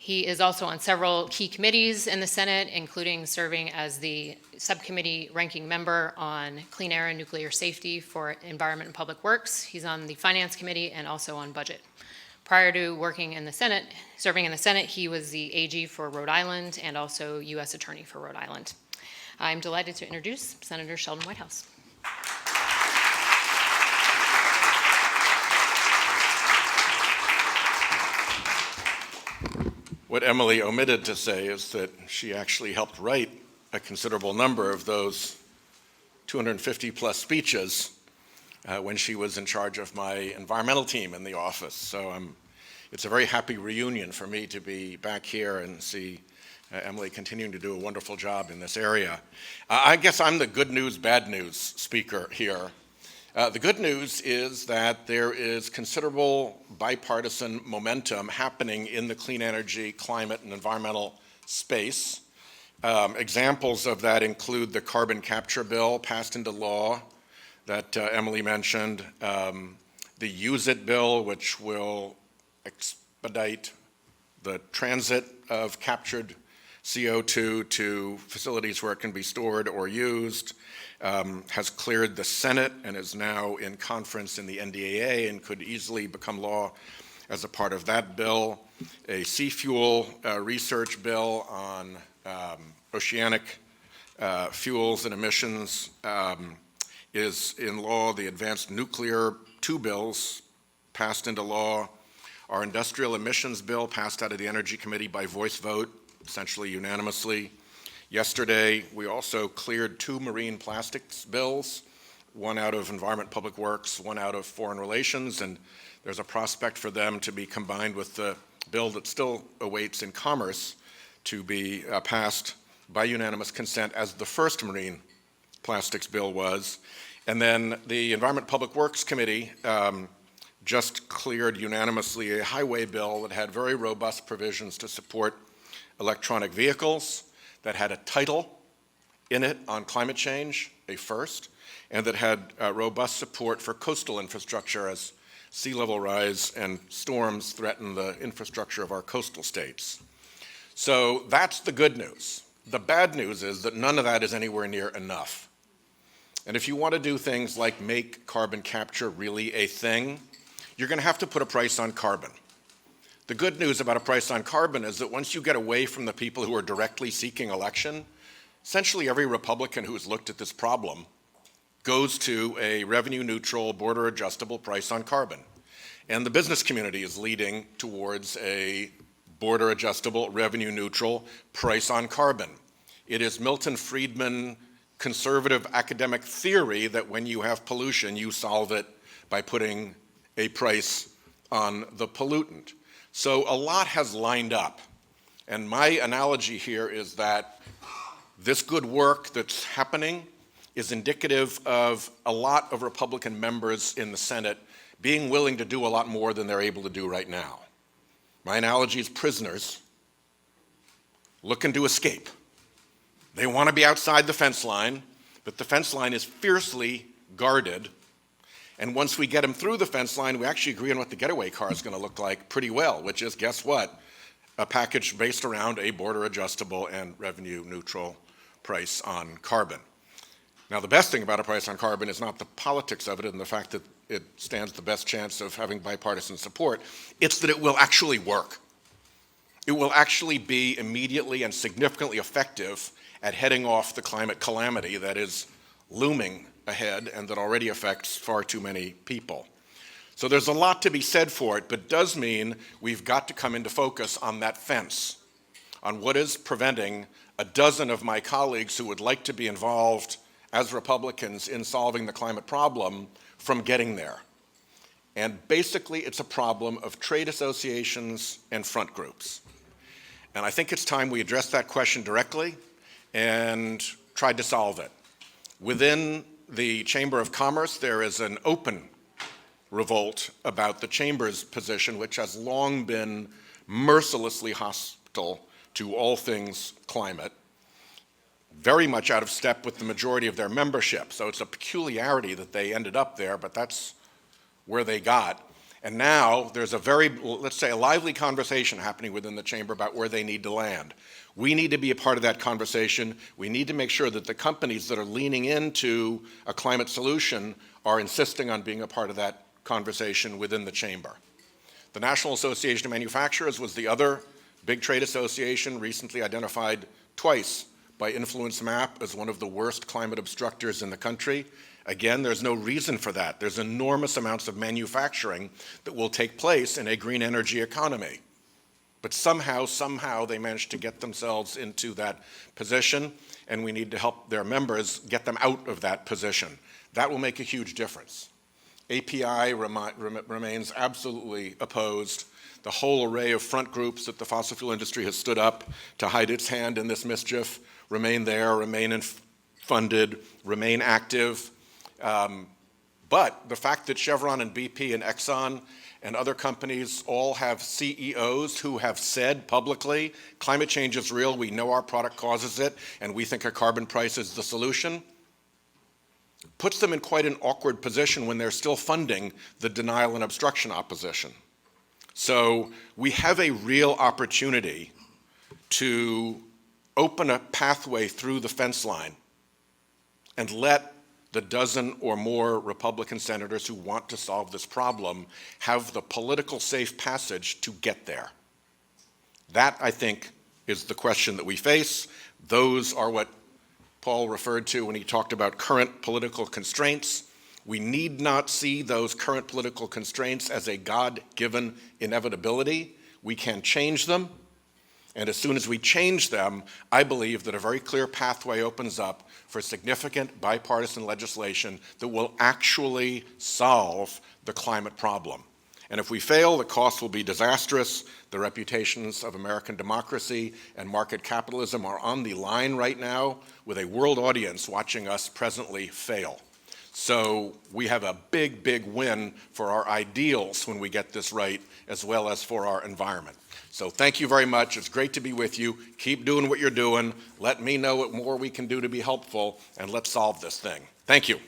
He is also on several key committees in the Senate, including serving as the subcommittee ranking member on clean air and nuclear safety for Environment and Public Works. He's on the Finance Committee and also on Budget. Prior to working in the Senate, serving in the Senate, he was the AG for Rhode Island and also U.S. Attorney for Rhode Island. I'm delighted to introduce Senator Sheldon Whitehouse. What Emily omitted to say is that she actually helped write a considerable number of those 250 plus speeches when she was in charge of my environmental team in the office. So it's a very happy reunion for me to be back here and see Emily continuing to do a wonderful job in this area. I guess I'm the good news, bad news speaker here. The good news is that there is considerable bipartisan momentum happening in the clean energy, climate, and environmental space. Examples of that include the carbon capture bill passed into law that Emily mentioned, the Use It bill, which will expedite the transit of captured CO2 to facilities where it can be stored or used, has cleared the Senate and is now in conference in the NDAA and could easily become law as a part of that bill. A sea-fuel research bill on oceanic fuels and emissions is in law. The advanced nuclear 2 bills passed into law. Our industrial emissions bill passed out of the Energy Committee by voice vote, essentially unanimously. Yesterday, we also cleared 2 marine plastics bills, one out of Environment Public Works, one out of Foreign Relations, and there's a prospect for them to be combined with the bill that still awaits in Commerce to be passed by unanimous consent as the first marine plastics bill was. And then the Environment Public Works Committee just cleared unanimously a highway bill that had very robust provisions to support electronic vehicles, that had a title in it on climate change, a first, and that had robust support for coastal infrastructure as sea level rise and storms threaten the infrastructure of our coastal states. So that's the good news. The bad news is that none of that is anywhere near enough. And if you want to do things like make carbon capture really a thing, you're going to have to put a price on carbon. The good news about a price on carbon is that once you get away from the people who are directly seeking election, essentially every Republican who has looked at this problem goes to a revenue-neutral, border-adjustable price on carbon. And the business community is leading towards a border-adjustable, revenue-neutral price on carbon. It is Milton Friedman conservative academic theory that when you have pollution, you solve it by putting a price on the pollutant. So a lot has lined up, and my analogy here is that this good work that's happening is indicative of a lot of Republican members in the Senate being willing to do a lot more than they're able to do right now. My analogy is prisoners looking to escape. They want to be outside the fence line, but the fence line is fiercely guarded. And once we get them through the fence line, we actually agree on what the getaway car is going to look like pretty well, which is, guess what? A package based around a border adjustable and revenue neutral price on carbon. Now, the best thing about a price on carbon is not the politics of it and the fact that it stands the best chance of having bipartisan support. It's that it will actually work. It will actually be immediately and significantly effective at heading off the climate calamity that is looming ahead and that already affects far too many people. So there's a lot to be said for it, but it does mean we've got to come into focus on that fence, on what is preventing a dozen of my colleagues who would like to be involved as Republicans in solving the climate problem from getting there. And basically, it's a problem of trade associations and front groups. And I think it's time we address that question directly and tried to solve it. Within the Chamber of Commerce, there is an open revolt about the Chamber's position, which has long been mercilessly hostile to all things climate, very much out of step with the majority of their membership. So it's a peculiarity that they ended up there, but that's where they got. And now there's a very, let's say, a lively conversation happening within the chamber about where they need to land. We need to be a part of that conversation. We need to make sure that the companies that are leaning into a climate solution are insisting on being a part of that conversation within the chamber. The National Association of Manufacturers was the other big trade association, recently identified twice by Influence Map as one of the worst climate obstructors in the country. Again, there's no reason for that. There's enormous amounts of manufacturing that will take place in a green energy economy. But somehow they managed to get themselves into that position, and we need to help their members get them out of that position. That will make a huge difference. API remains absolutely opposed. The whole array of front groups that the fossil fuel industry has stood up to hide its hand in this mischief remain there, remain funded, remain active. But the fact that Chevron and BP and Exxon and other companies all have CEOs who have said publicly, climate change is real, we know our product causes it, and we think a carbon price is the solution, puts them in quite an awkward position when they're still funding the denial and obstruction opposition. So we have a real opportunity to open a pathway through the fence line and let the dozen or more Republican senators who want to solve this problem have the political safe passage to get there. That, I think, is the question that we face. Those are what Paul referred to when he talked about current political constraints. We need not see those current political constraints as a God-given inevitability. We can change them. And as soon as we change them, I believe that a very clear pathway opens up for significant bipartisan legislation that will actually solve the climate problem. And if we fail, the cost will be disastrous. The reputations of American democracy and market capitalism are on the line right now with a world audience watching us presently fail. So we have a big, big win for our ideals when we get this right, as well as for our environment. So thank you very much. It's great to be with you. Keep doing what you're doing. Let me know what more we can do to be helpful, and let's solve this thing. Thank you.